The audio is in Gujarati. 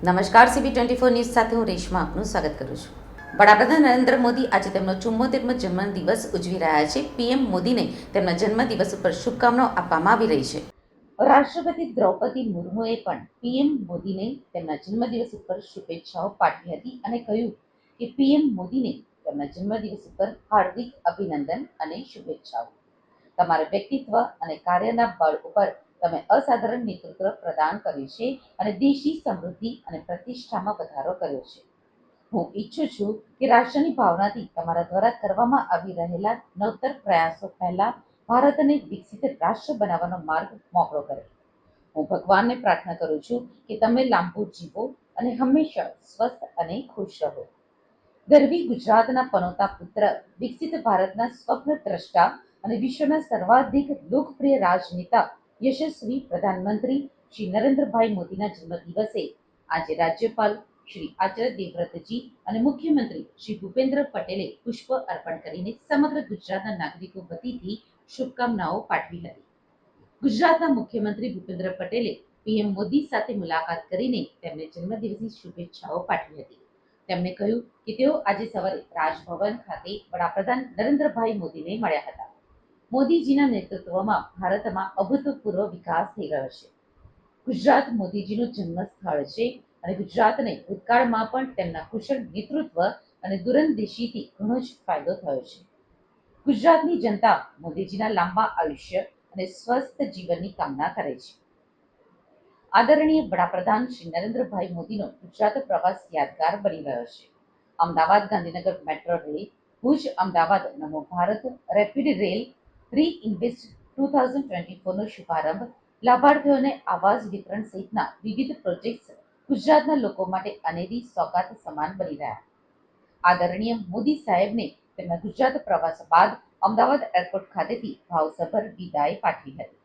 નમસ્કાર, CB24 ન્યૂઝ સાથે હું રેશમા આપનું સ્વાગત કરું છું. વડાપ્રધાન નરેન્દ્ર મોદી આજે તેમનો 74મો જન્મદિવસ ઉજવી રહ્યા છે. PM મોદીને તેમના જન્મદિવસ ઉપર શુભકામનાઓ આપવામાં આવી રહી છે. રાષ્ટ્રપતિ દ્રૌપદી મુર્મુએ પણ PM મોદીને તેમના જન્મદિવસ ઉપર શુભેચ્છાઓ પાઠવી હતી અને કહ્યું કે PM મોદીને તેમના જન્મદિવસ ઉપર હાર્દિક અભિનંદન અને શુભેચ્છાઓ. તમારા વ્યક્તિત્વ અને કાર્યના બળ ઉપર તમે અસાધારણ નેતૃત્વ પ્રદાન કર્યું છે અને દેશની સમૃદ્ધિ અને પ્રતિષ્ઠામાં વધારો કર્યો છે. હું ઈચ્છું છું કે રાષ્ટ્રની ભાવનાથી તમારા દ્વારા કરવામાં આવી રહેલા નવતર પ્રયાસો પહેલા ભારતને વિકસિત રાષ્ટ્ર બનાવવાનો માર્ગ મોકળો કરે. હું ભગવાનને પ્રાર્થના કરું છું કે તમે લાંબુ જીવો અને હંમેશા સ્વસ્થ અને ખુશ રહો. ગરવી ગુજરાતના પનોતા પુત્ર, વિકસિત ભારતના સ્વપ્ન દ્રષ્ટા અને વિશ્વના સર્વાધિક લોકપ્રિય રાજનેતા, યશસ્વી પ્રધાનમંત્રી શ્રી નરેન્દ્રભાઈ મોદીના જન્મદિવસે આજે રાજ્યપાલ શ્રી આચાર્ય દેવવ્રતજી અને મુખ્યમંત્રી શ્રી ભૂપેન્દ્ર પટેલે પુષ્પ અર્પણ કરીને સમગ્ર ગુજરાતના નાગરિકો વતીથી શુભકામનાઓ પાઠવી હતી. ગુજરાતના મુખ્યમંત્રી ભૂપેન્દ્ર પટેલે PM મોદી સાથે મુલાકાત કરીને તેમને જન્મદિવસની શુભેચ્છાઓ પાઠવી હતી. તેમણે કહ્યું કે તેઓ આજે સવારે રાજભવન ખાતે વડાપ્રધાન નરેન્દ્રભાઈ મોદીને મળ્યા હતા. મોદીજીના નેતૃત્વમાં ભારતમાં અભૂતપૂર્વ વિકાસ થઈ રહ્યો છે. ગુજરાત મોદીજીનું જન્મસ્થળ છે અને ગુજરાતને ભૂતકાળમાં પણ તેમના કુશળ નેતૃત્વ અને દૂરંદેશીથી ઘણો જ ફાયદો થયો છે. ગુજરાતની જનતા મોદીજીના લાંબા આયુષ્ય અને સ્વસ્થ જીવનની કામના કરે છે. આદરણીય વડાપ્રધાન શ્રી નરેન્દ્રભાઈ મોદીનો ગુજરાત પ્રવાસ યાદગાર બની રહ્યો છે. અમદાવાદ ગાંધીનગર મેટ્રો રેલ, ભુજ અમદાવાદ નમો ભારત રેપિડ રેલ, રી-ઇન્વેસ્ટ 2024નો શુભારંભ, લાભાર્થીઓને આવાસ વિતરણ સહિતના વિવિધ પ્રોજેક્ટ્સ ગુજરાતના લોકો માટે અનેરી સોગાત સમાન બની રહ્યા. આદરણીય મોદી સાહેબને તેમના ગુજરાત પ્રવાસ બાદ અમદાવાદ એરપોર્ટ ખાતેથી ભાવસભર વિદાય પાઠવી હતી.